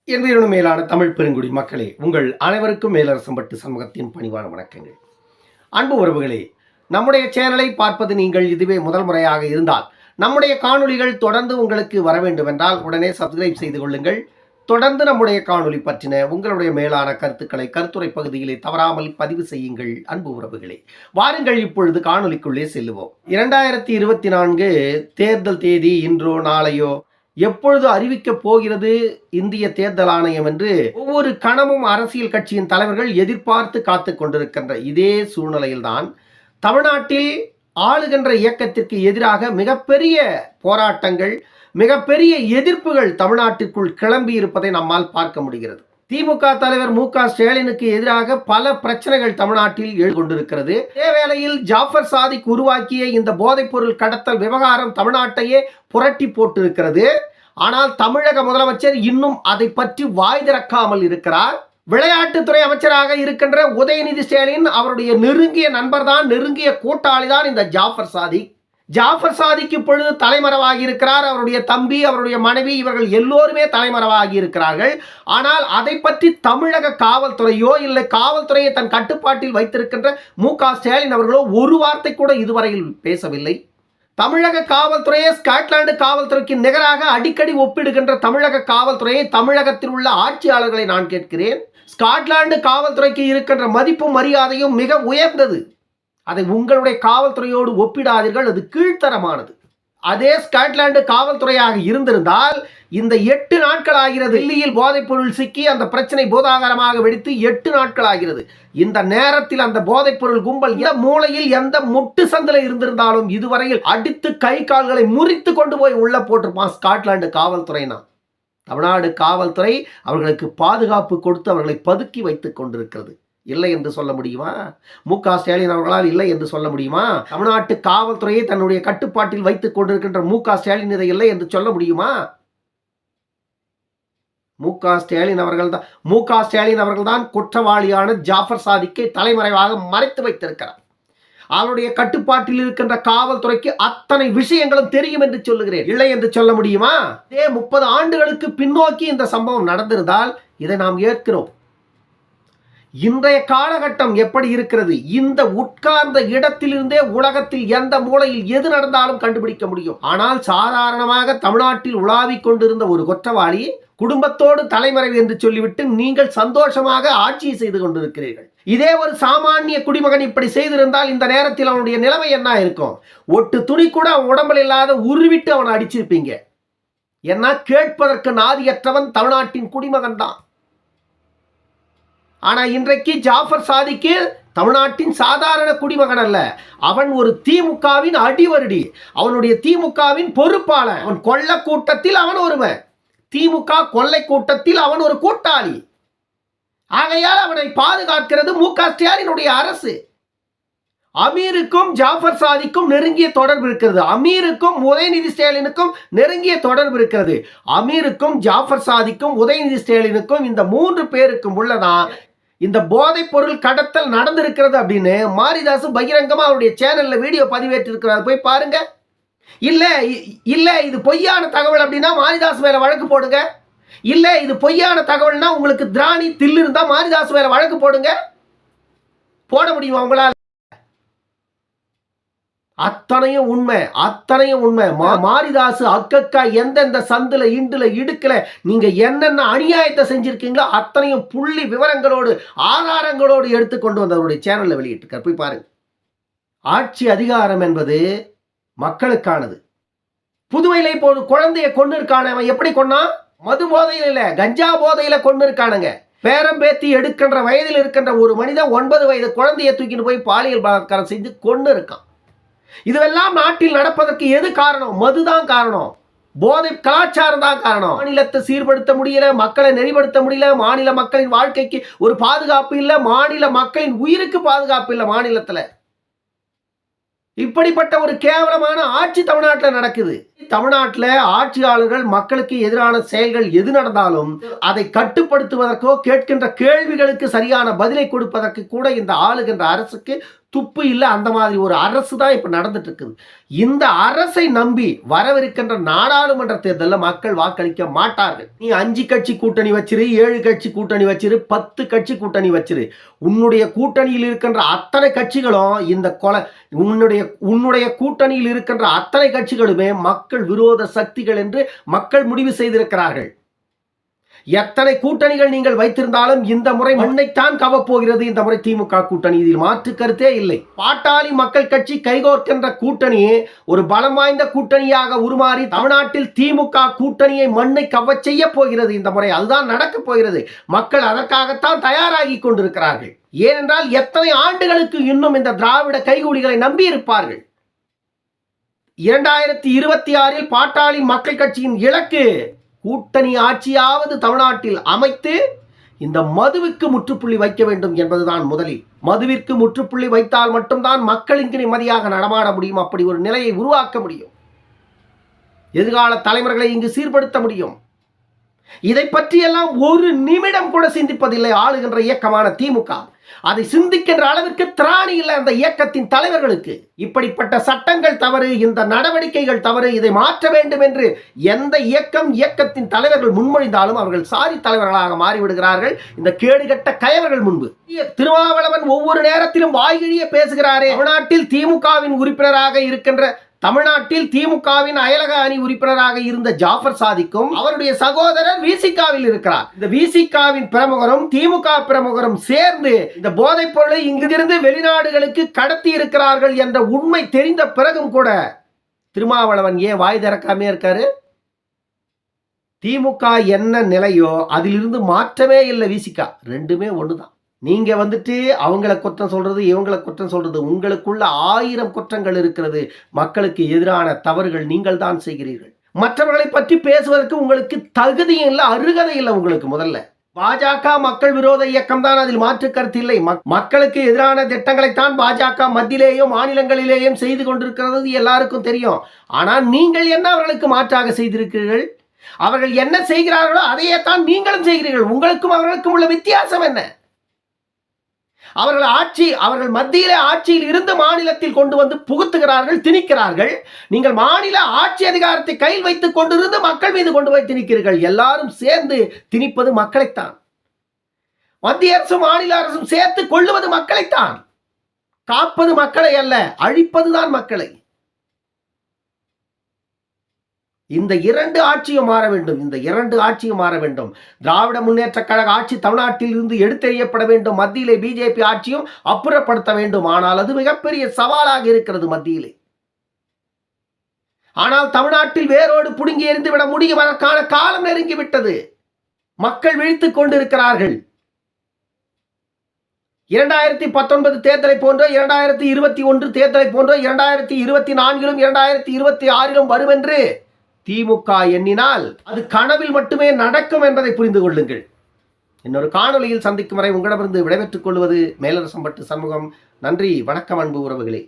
என் மேலான தமிழ் பெருங்குடி மக்களே, உங்கள் அனைவருக்கும் மேலரசம்பட்டு சமூகத்தின் பணிவான வணக்கங்கள். அன்பு உறவுகளே, நம்முடைய சேனலை பார்ப்பது நீங்கள் இதுவே முதல் முறையாக இருந்தால் நம்முடைய காணொளிகள் தொடர்ந்து உங்களுக்கு வர வேண்டும் என்றால் உடனே சப்ஸ்கிரைப் செய்து கொள்ளுங்கள். தொடர்ந்து நம்முடைய காணொளி பற்றின உங்களுடைய மேலான கருத்துக்களை கருத்துரை பகுதியிலே தவறாமல் பதிவு செய்யுங்கள். அன்பு உறவுகளே, வாருங்கள் இப்பொழுது காணொளிக்குள்ளே செல்லுவோம். 2024 தேர்தல் தேதி இன்றோ நாளையோ எப்பொழுது அறிவிக்கப் போகிறது இந்திய தேர்தல் ஆணையம் என்று ஒவ்வொரு கணமும் அரசியல் கட்சியின் தலைவர்கள் எதிர்பார்த்து காத்து கொண்டிருக்கின்ற இதே சூழ்நிலையில்தான் தமிழ்நாட்டில் ஆளுகின்ற இயக்கத்திற்கு எதிராக மிகப்பெரிய போராட்டங்கள், மிகப்பெரிய எதிர்ப்புகள் தமிழ்நாட்டிற்குள் கிளம்பி இருப்பதை நம்மால் பார்க்க முடிகிறது. திமுக தலைவர் மு.க. ஸ்டாலினுக்கு எதிராக பல பிரச்சனைகள் தமிழ்நாட்டில் எழுகொண்டிருக்கிறது. இதே வேளையில் ஜாஃபர் சாதிக் உருவாக்கிய இந்த போதைப்பொருள் கடத்தல் விவகாரம் தமிழ்நாட்டையே புரட்டி போட்டிருக்கிறது. ஆனால் தமிழக முதலமைச்சர் இன்னும் அதை பற்றி வாய் திறக்காமல் இருக்கிறார். விளையாட்டுத்துறை அமைச்சராக இருக்கின்ற உதயநிதி ஸ்டாலின் அவருடைய நெருங்கிய நண்பர் தான், நெருங்கிய கூட்டாளி தான் இந்த ஜாஃபர் சாதிக். ஜாஃபர் சாதிக் இப்பொழுது தலைமறைவாகி இருக்கிறார். அவருடைய தம்பி, அவருடைய மனைவி, இவர்கள் எல்லோருமே தலைமறைவாகி இருக்கிறார்கள். ஆனால் அதை பற்றி தமிழக காவல்துறையோ இல்லை காவல்துறையை தன் கட்டுப்பாட்டில் வைத்திருக்கின்ற மு.க. ஸ்டாலின் அவர்களோ ஒரு வார்த்தை கூட இதுவரையில் பேசவில்லை. தமிழக காவல்துறையை ஸ்காட்லாந்து காவல்துறைக்கு நிகராக அடிக்கடி ஒப்பிடுகின்ற தமிழக காவல்துறையை தமிழகத்தில் உள்ள ஆட்சியாளர்களை நான் கேட்கிறேன். ஸ்காட்லாந்து காவல்துறைக்கு இருக்கின்ற மதிப்பும் மரியாதையும் மிக உயர்ந்தது. அதை உங்களுடைய காவல்துறையோடு ஒப்பிடாதீர்கள், அது கீழ்த்தரமானது. அதே ஸ்காட்லாந்து காவல்துறையாக இருந்திருந்தால் இந்த 8 நாட்கள் ஆகிறது. டெல்லியில் போதைப்பொருள் சிக்கி அந்த பிரச்சனை பூதாகரமாக வெடித்து 8 நாட்கள் ஆகிறது. இந்த நேரத்தில் அந்த போதைப்பொருள் கும்பல் எந்த மூலையில் எந்த முட்டு சந்தில இருந்திருந்தாலும் இதுவரையில் அடித்து கை கால்களை முறித்து கொண்டு போய் உள்ள போட்டிருப்பான் ஸ்காட்லாந்து காவல்துறைனா. தமிழ்நாடு காவல்துறை அவர்களுக்கு பாதுகாப்பு கொடுத்து அவர்களை பதுக்கி வைத்துக் கொண்டிருக்கிறது. இல்லை என்று சொல்ல முடியுமா? மு.க. ஸ்டாலின் அவர்களால் இல்லை என்று சொல்ல முடியுமா? தமிழ்நாட்டு காவல்துறையை தன்னுடைய கட்டுப்பாட்டில் வைத்துக் கொண்டிருக்கின்ற மு.க. ஸ்டாலின் இதை இல்லை என்று சொல்ல முடியுமா? மு.க. ஸ்டாலின் அவர்கள் தான் குற்றவாளியான ஜாஃபர் சாதிக்கை தலைமறைவாக மறைத்து வைத்திருக்கிறார். அவருடைய கட்டுப்பாட்டில் இருக்கின்ற காவல்துறைக்கு அத்தனை விஷயங்களும் தெரியும் என்று சொல்லுகிறேன். இல்லை என்று சொல்ல முடியுமா? 30 ஆண்டுகளுக்கு பின்னோக்கி இந்த சம்பவம் நடந்திருந்தால் இதை நாம் ஏற்கிறோம். இன்றைய காலகட்டம் எப்படி இருக்கிறது? இந்த உட்கார்ந்த இடத்திலிருந்தே உலகத்தில் எந்த மூலையில் எது நடந்தாலும் கண்டுபிடிக்க முடியும். ஆனால் சாதாரணமாக தமிழ்நாட்டில் உலாவிக் கொண்டிருந்த ஒரு குற்றவாளி குடும்பத்தோடு தலைமறைவு என்று சொல்லிவிட்டு நீங்கள் சந்தோஷமாக ஆட்சியை செய்து கொண்டிருக்கிறீர்கள். இதே ஒரு சாமானிய குடிமகன் இப்படி செய்திருந்தால் இந்த நேரத்தில் அவனுடைய நிலைமை என்ன இருக்கும்? ஒட்டு துணி கூட அவன் உடம்பில் இல்லாத உருவிட்டு அவனை அடிச்சிருப்பீங்க. ஏன்னா கேட்பதற்கு நாதியற்றவன் தமிழ்நாட்டின் குடிமகன் தான். ஆனா இன்றைக்கு ஜாஃபர் சாதிக்கு தமிழ்நாட்டின் சாதாரண குடிமகன் அல்ல, அவன் ஒரு திமுகவின் அடிவருடி, அவனுடைய திமுகவின் பொறுப்பாளன். அவன் கொள்ள கூட்டத்தில் அவன் ஒருவன், திமுக கொள்ளை கூட்டத்தில் அவன் ஒரு கூட்டாளி. ஆகையால் அவனை பாதுகாக்கிறது மு.க. ஸ்டாலினுடைய அரசு. அமீருக்கும் ஜாஃபர் சாதிக்கும் நெருங்கிய தொடர்பு இருக்கிறது. அமீருக்கும் உதயநிதி ஸ்டாலினுக்கும் நெருங்கிய தொடர்பு இருக்கிறது. அமீருக்கும் ஜாஃபர் சாதிக்கும் உதயநிதி ஸ்டாலினுக்கும் இந்த 3 பேருக்கும் உள்ளதான் இந்த போதைப் பொருள் கடத்தல் நடந்திருக்கிறது அப்படின்னு மாரிதாசு பகிரங்கமா அவருடைய சேனல்ல வீடியோ பதிவேற்றிருக்கிறார், போய் பாருங்க. இல்ல இது பொய்யான தகவல் அப்படின்னா மாரிதாசு மேல வழக்கு போடுங்க. இல்ல இது பொய்யான தகவல்னா உங்களுக்கு திராணி தில்லு இருந்தா மாரிதாசு மேல வழக்கு போடுங்க. போட முடியுமா உங்களால்? அத்தனையும் உண்மை. மாரிதாசு அக்கக்கா எந்தெந்த சந்துல இண்டுல இடுக்கல நீங்க என்னென்ன அநியாயத்தை செஞ்சிருக்கீங்களோ அத்தனையும் புள்ளி விவரங்களோடு ஆதாரங்களோடு எடுத்துக்கொண்டு வந்து அவருடைய சேனல்ல வெளியிட்டிருக்கார், போய் பாருங்க. ஆட்சி அதிகாரம் என்பது மக்களுக்கானது. புதுவையில இப்போ ஒரு குழந்தைய கொண்டு இருக்கான, அவன் எப்படி கொன்னா? மது போதையில இல்ல, கஞ்சா போதையில கொண்டு இருக்கானுங்க. பேரம்பேத்தி எடுக்கின்ற வயதில் இருக்கின்ற ஒரு மனிதன் 9 வயது குழந்தைய தூக்கிட்டு போய் பாலியல் பலாத்காரம் செஞ்சு கொண்டு இருக்கான். இதுவெல்லாம் நாட்டில் நடப்பதற்கு எது காரணம்? மதுதான் காரணம், போதை கலாச்சாரம் தான் காரணம். மாநிலத்தை சீர்படுத்த முடியல, மக்களை நெறிப்படுத்த முடியல, மாநில மக்களின் வாழ்க்கைக்கு ஒரு பாதுகாப்பு இல்லை, மாநில மக்களின் உயிருக்கு பாதுகாப்பு இல்லை. மாநிலத்துல இப்படிப்பட்ட ஒரு கேவலமான ஆட்சி தமிழ்நாட்டில் நடக்குது. தமிழ்நாட்டில் ஆட்சியாளர்கள் மக்களுக்கு எதிரான செயல்கள் எது நடந்தாலும் அதை கட்டுப்படுத்துவதற்கோ கேட்கின்ற கேள்விகளுக்கு சரியான பதிலை கொடுப்பதற்கு கூட இந்த ஆளுகின்ற அரசுக்கு துப்பு இல்லை. அந்த மாதிரி ஒரு அரசு தான் இப்ப நடந்துட்டு இருக்குது. இந்த அரசை நம்பி வரவிருக்கின்ற நாடாளுமன்ற தேர்தலில் மக்கள் வாக்களிக்க மாட்டார்கள். நீ 5 கட்சி கூட்டணி வச்சிரு, 7 கட்சி கூட்டணி வச்சிரு, 10 கட்சி கூட்டணி வச்சிரு, உன்னுடைய கூட்டணியில் இருக்கின்ற அத்தனை கட்சிகளும் இந்த உன்னுடைய கூட்டணியில் இருக்கின்ற அத்தனை கட்சிகளுமே மக்கள் விரோத சக்திகள் என்று மக்கள் முடிவு செய்திருக்கிறார்கள். எத்தனை கூட்டணிகள் நீங்கள் வைத்திருந்தாலும் இந்த முறை மண்ணைத்தான் கவப்போகிறது இந்த முறை திமுக கூட்டணி. இதில் மாற்று கருத்தே இல்லை. பாட்டாளி மக்கள் கட்சி கைகோர்க்கின்ற கூட்டணி ஒரு பலம் வாய்ந்த கூட்டணியாக உருமாறி தமிழ்நாட்டில் திமுக கூட்டணியை மண்ணை கவ செய்ய போகிறது இந்த முறை. அதுதான் நடக்க போகிறது. மக்கள் அதற்காகத்தான் தயாராகி கொண்டிருக்கிறார்கள். ஏனென்றால் எத்தனை ஆண்டுகளுக்கு இன்னும் இந்த திராவிட கைகூலிகளை நம்பி இருப்பார்கள். 2026 பாட்டாளி மக்கள் கட்சியின் இலக்கு கூட்டணி ஆட்சியாவது தமிழ்நாட்டில் அமைத்து இந்த மதுவுக்கு முற்றுப்புள்ளி வைக்க வேண்டும் என்பதுதான் முதலில். மதுவிற்கு முற்றுப்புள்ளி வைத்தால் மட்டும்தான் மக்கள் இங்கு நிம்மதியாக நடமாட முடியும். அப்படி ஒரு நிலையை உருவாக்க முடியும். எதிர்கால தலைவர்களை இங்கு சீர்படுத்த முடியும். இதை பற்றியெல்லாம் ஒரு நிமிடம் கூட சிந்திப்பதில்லை ஆளுகின்ற இயக்கமான திமுக. அதை சிந்திக்கின்ற அளவிற்கு திராணி இல்லை அந்த இயக்கத்தின் தலைவர்களுக்கு. இப்படிப்பட்ட சட்டங்கள் தவறு, இந்த நடவடிக்கைகள் தவறு, இதை மாற்ற வேண்டும் என்று எந்த இயக்கத்தின் தலைவர்கள் முன்மொழிந்தாலும் அவர்கள் சாரி தலைவர்களாக மாறிவிடுகிறார்கள் இந்த கேடுகட்ட கயவர்கள் முன்பு. திருமாவளவன் ஒவ்வொரு நேரத்திலும் வாய்கிழிய பேசுகிறாரே. தமிழ்நாட்டில் திமுகவின் உறுப்பினராக இருக்கின்ற தமிழ்நாட்டில் திமுகவின் அயலக அணி உறுப்பினராக இருந்த ஜாஃபர் சாதிக்கும் அவருடைய சகோதரர் விசிகாவில் இருக்கிறார். இந்த விசிகாவின் பிரமுகரும் திமுக பிரமுகரும் சேர்ந்து இந்த போதைப் பொருளை இங்கிருந்து வெளிநாடுகளுக்கு கடத்தி இருக்கிறார்கள் என்ற உண்மை தெரிந்த பிறகும் கூட திருமாவளவன் ஏன் வாய் திறக்காமே இருக்காரு? திமுக என்ன நிலையோ அதிலிருந்து மாற்றமே இல்லை. விசிகா ரெண்டுமே ஒண்ணுதான். நீங்க வந்துட்டு அவங்களை குற்றம் சொல்றது, இவங்களை குற்றம் சொல்றது, உங்களுக்குள்ள 1000 குற்றங்கள் இருக்கிறது. மக்களுக்கு எதிரான தவறுகள் நீங்கள் தான் செய்கிறீர்கள். மற்றவர்களை பற்றி பேசுவதற்கு உங்களுக்கு தகுதியும் இல்லை, அருகதை இல்லை உங்களுக்கு. முதல்ல பாஜக மக்கள் விரோத இயக்கம் தான், அதில் மாற்று கருத்து இல்லை. மக்களுக்கு எதிரான திட்டங்களைத்தான் பாஜக மத்தியிலேயும் மாநிலங்களிலேயும் செய்து கொண்டிருக்கிறது எல்லாருக்கும் தெரியும். ஆனால் நீங்கள் என்ன அவர்களுக்கு மாற்றாக செய்திருக்கிறீர்கள்? அவர்கள் என்ன செய்கிறார்களோ அதையே தான் நீங்களும் செய்கிறீர்கள். உங்களுக்கும் அவர்களுக்கும் உள்ள வித்தியாசம் என்ன? அவர்கள் மத்தியிலே ஆட்சியில் இருந்து மாநிலத்தில் கொண்டு வந்து புகுத்துகிறார்கள், திணிக்கிறார்கள். நீங்கள் மாநில ஆட்சி அதிகாரத்தை கையில் வைத்துக் கொண்டிருந்து மக்கள் மீது கொண்டு போய் திணிக்கிறீர்கள். எல்லாரும் சேர்ந்து திணிப்பது மக்களைத்தான். மத்திய அரசும் மாநில அரசும் சேர்த்து கொள்ளுவது மக்களைத்தான். காப்பது மக்களை அல்ல, அழிப்பதுதான் மக்களை. இந்த 2 ஆட்சியும் மாற வேண்டும். இந்த 2 ஆட்சியும் மாற வேண்டும். திராவிட முன்னேற்ற கழக ஆட்சி தமிழ்நாட்டில் இருந்து எடுத்தெறியப்பட வேண்டும். மத்தியிலே பிஜேபி ஆட்சியும் அப்புறப்படுத்த வேண்டும். ஆனால் அது மிகப்பெரிய சவாலாக இருக்கிறது மத்தியிலே. ஆனால் தமிழ்நாட்டில் வேரோடு புடுங்கி எறிந்துவிட முடியும். அதற்கான காலம் நெருங்கிவிட்டது. மக்கள் விழித்துக் கொண்டிருக்கிறார்கள். 2019 தேர்தலை போன்ற 2021 தேர்தலை போன்ற 2024 2026 வரும் என்று திமுக எண்ணினால் அது கனவில் மட்டுமே நடக்கும் என்பதை புரிந்து கொள்ளுங்கள். இன்னொரு காணொலியில் சந்திக்கும் வரை உங்களிடமிருந்து விடைபெற்றுக் கொள்வது மேலரசம்பட்டு சண்முகம். நன்றி, வணக்கம் அன்பு உறவுகளே.